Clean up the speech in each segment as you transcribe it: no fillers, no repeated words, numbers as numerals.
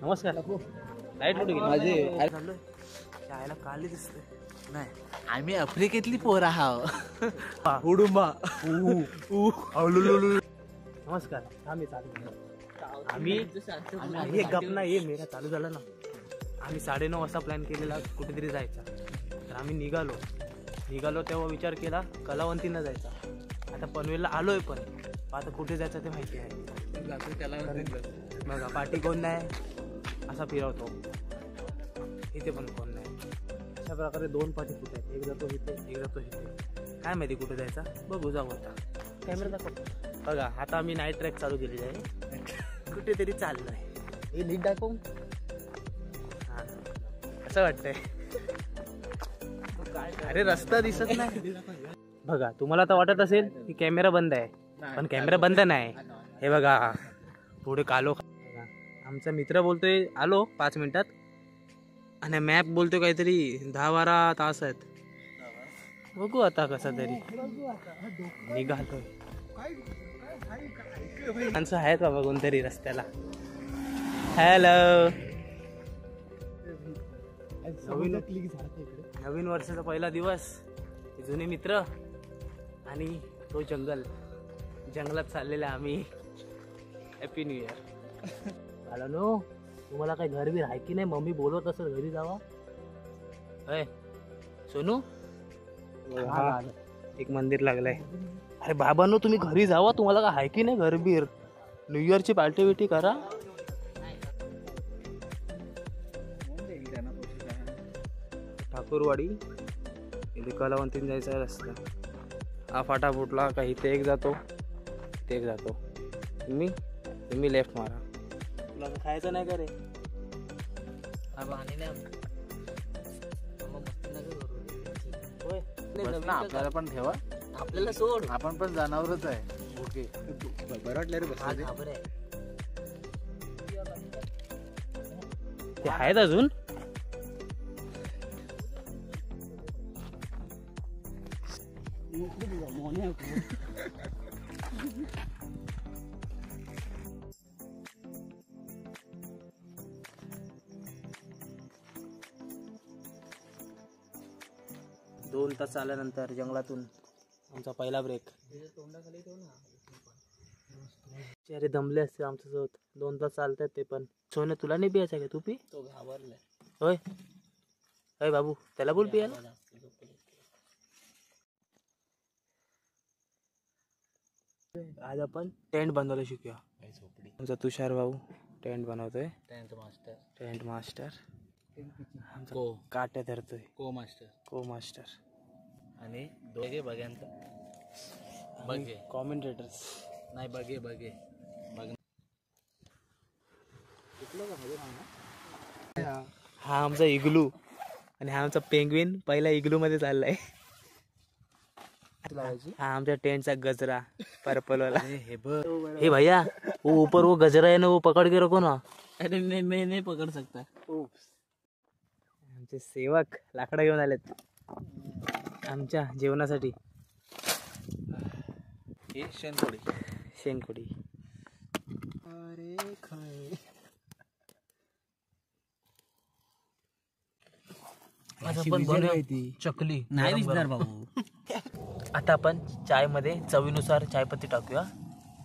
नमस्कार. लाईट कुठे गेली माझे? चायला काली दिसते. नाही, आम्ही आफ्रिकेतली पोर आहोत. उडुंबा. नमस्कार. आम्ही हे गप ना, हे मेरा चालू झालं ना. आम्ही 9:30 वाजता प्लॅन केलेला कुठेतरी जायचा. तर आम्ही निघालो तेव्हा विचार केला कलावंतीनं जायचा. आता पनवेलला आलोय, पण आता कुठे जायचं ते माहिती आहे. त्याला बघा पाठी कोण नाही असा फिरवतो, इथे पण कोण नाही. अशा प्रकारे 2 पाठी कुठे आहेत, एक जातो इथे एक जातो इथे. काय माहिती कुठे जायचा, बघू जाऊ. आता कॅमेरा दाखव. बघा आता आम्ही नाईट ट्रॅक चालू केलेली आहे. कुठेतरी चाललंय. हे नीट दाखव. हां असं वाटतंय. अरे रस्ता दिसत नाही. बघा तुम्हाला तर वाटत असेल की कॅमेरा बंद आहे, पण कॅमेरा बंद नाही. हे बघा पुढे कालो. आमचा मित्र बोलतोय आलो 5 मिनिटात, आणि मॅप बोलतोय काहीतरी 10-12 तास आहेत. बघू आता कसं तरी निघालोय. माणसं आहेत बाबा कोणतरी रस्त्याला. हॅलो. नवीन वर्षाचा पहिला दिवस, जुने मित्र आणि तो जंगलात चाललेला आम्ही. Happy new year. आलो नो. तुम्हाला काही घर बी आहे की नाही? मम्मी बोलवत असेल घरी जावा. अय सोनू, एक मंदिर लागलंय. अरे बाबांनो तुम्ही घरी जावा, तुम्हाला काय आहे की नाही घर बीर? न्यू इयरची पार्टी बिटी करा. ठाकूरवाडी इथे कलावंतीन जायचा रस्ता. हा फाटा फुटला का इथे एक जातो इथे एक जातो. तुम्ही लेफ्ट मारा. तुला खायचं नाही का रे? आपल्याला पण ठेवा. आपल्याला सोड, आपण पण जनावरच आहे. ओके बरं वाटलं रे. ते आहेत अजून. दोन तास चालल्यानंतर जंगलातून आमचा पहिला ब्रेक. अरे दमले असते आमच्यासोबत. 2 तास चालतात ते पण. सोने तुला नाही पियायचं का? तू पी. तो घाबरलाय. होय होय बाबू, त्याला बोल पियाला. आज आपण टेंट बनवायला शिकूया. आमचा तुषार भाऊ टेंट बनवतोय. Tent master. काट्या धरतोय. को मास्टर आणि दोघे बघ्यांचा बघे कॉमेंटेटर्स नाही. बघे हा आमचा इग्लू, आणि हा आमचा पेंग्विन पहिला इग्लू मध्ये चाललाय. हा आमच्या टेंटचा गजरा पर्पल वाला. हे भैया वो ऊपर वो गजरा है ना, वो पकड़ के रखो ना. अरे नहीं पकड़ सकता. आमचे सेवक लाकडं घेऊन आलेत आमच्या जेवणासाठी. शेंगकोडी. अरे चकली नाही दिसणार बाबू. आता आपण चाय मध्ये चवीनुसार चायपत्ती टाकूया.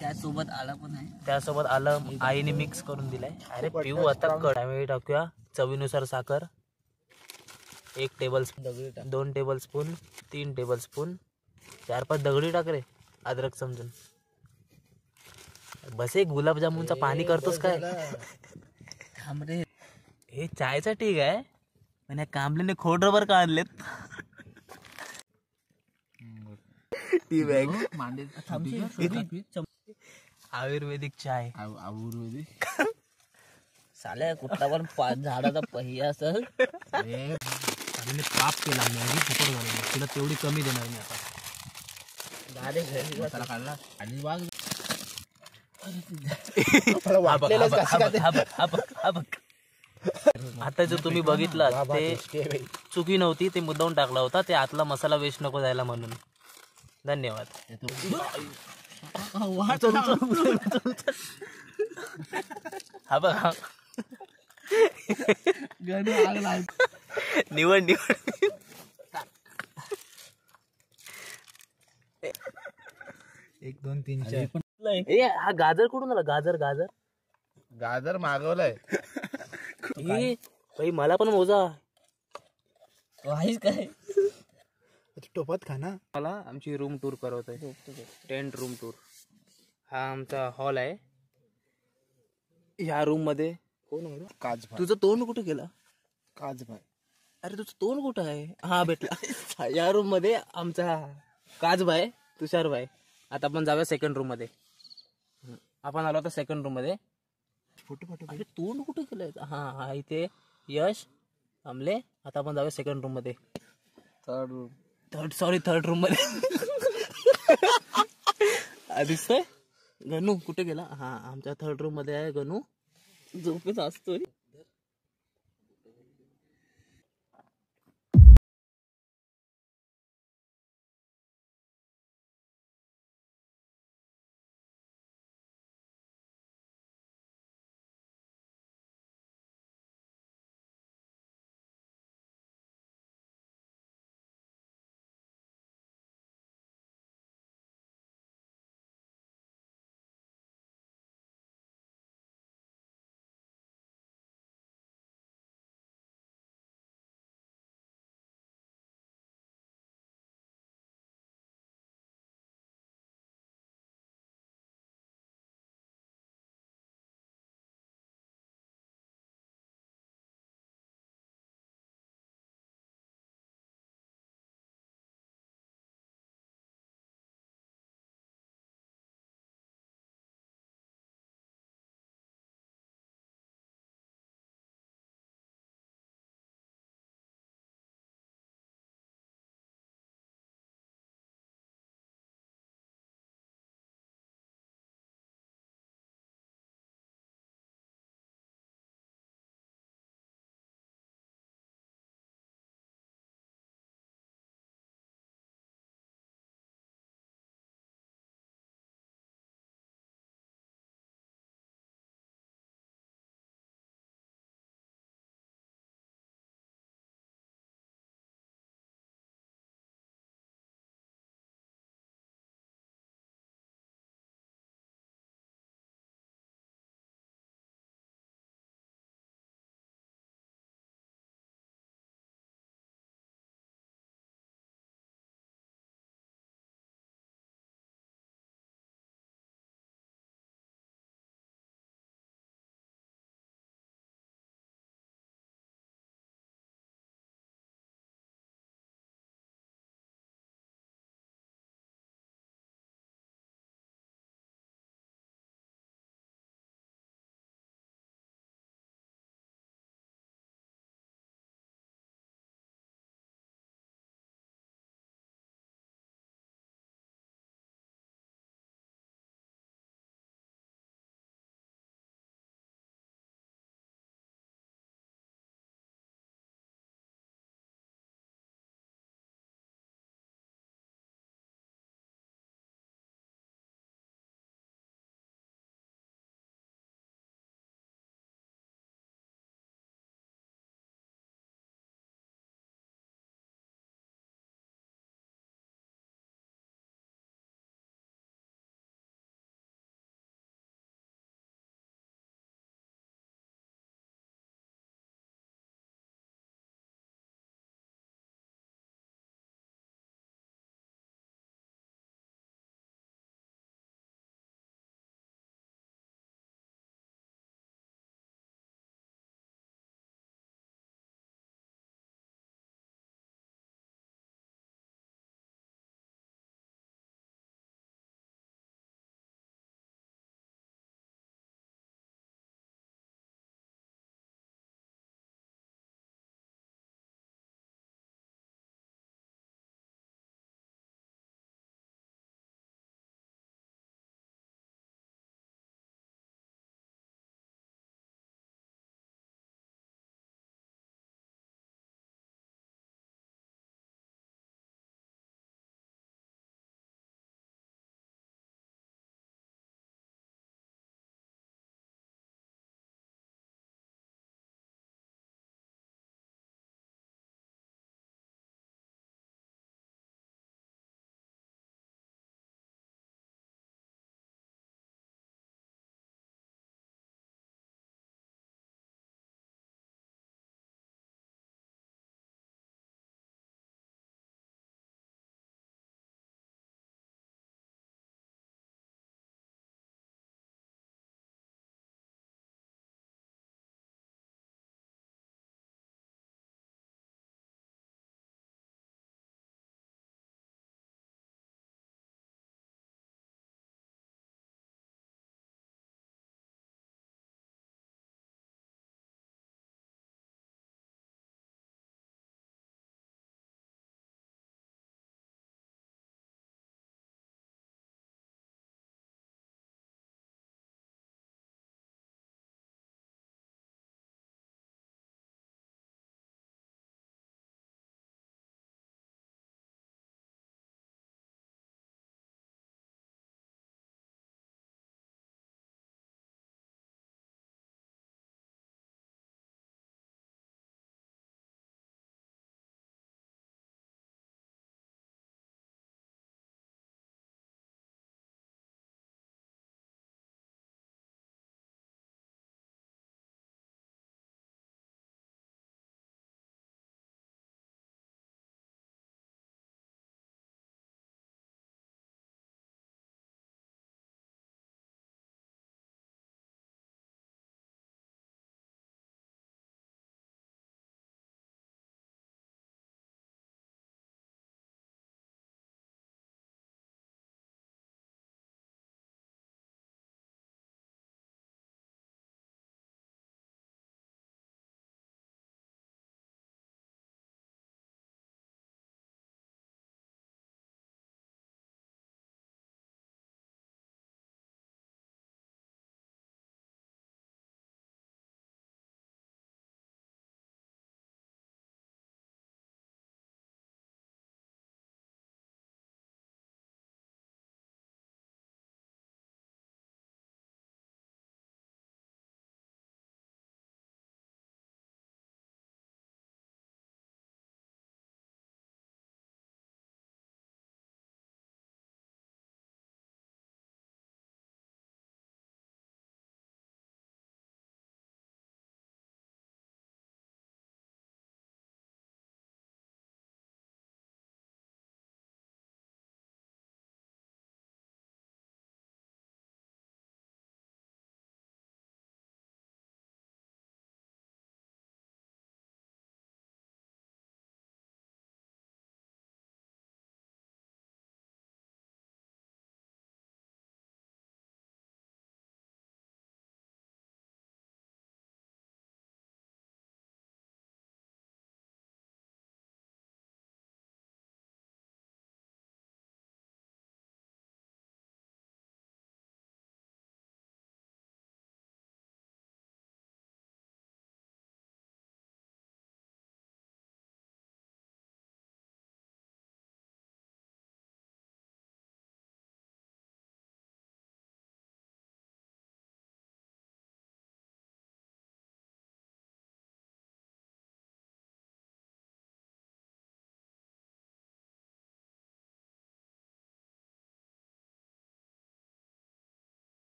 त्यासोबत आलं आईने मिक्स करून दिलाय. अरे पिऊ आता. कढई टाकूया. चवीनुसार साखर 1 टेबलस्पून, 2 टेबलस्पून, 3 टेबलस्पून, 4-5 दगडी टाक रे. अद्रक समजून. बस एक गुलाबजामुनचा पाणी करतोस काय? हे चायचा ठीक आहे, पण या कांबलीने खोड रबर का आणलेत? Tea bag. आयुर्वेदिक चाय. आयुर्वेदिक साल्या कुठला पण झाडाचा पहिया असेल. पाप केला मॅगी फुकट घालून. तुला तेवढी कमी देणार मी आता. काढला आणि आता जो तुम्ही बघितला ते चुकी नव्हती. ते मुद्दाऊन टाकला होता. ते आतला मसाला वेस्ट नको जायला म्हणून. धन्यवाद. हा बघा निवड एक दोन तीन चार ए हा गाजर कुठून आला गाजर गाजर गाजर मागवलाय ए भाई मला पण मोजा काय टोपात खा ना. मला आमची रूम टूर करवतोय टेंट रूम टूर. हा आमचा हॉल आहे. ह्या रूम मध्ये कोण आहे रे? काजभाई. तुझं तोंड कुठे गेला? काजभाई. अरे तुझं तोंड कुठं आहे? हा भेटला. या रूम मध्ये आमचा काजभाई तुषारभाई. आता आपण जाऊया सेकंड रूम मध्ये. आपण आलो आता सेकंड रूम मध्ये. अरे तोंड कुठे गेलंय? हा हा इथे यश आमले. आता आपण जाऊया सेकंड रूम मध्ये. थर्ड रूम मध्ये दिसतोय गणू कुठे गेला? हा आमच्या थर्ड रूम मध्ये आहे गणू. झोपेत असतोय.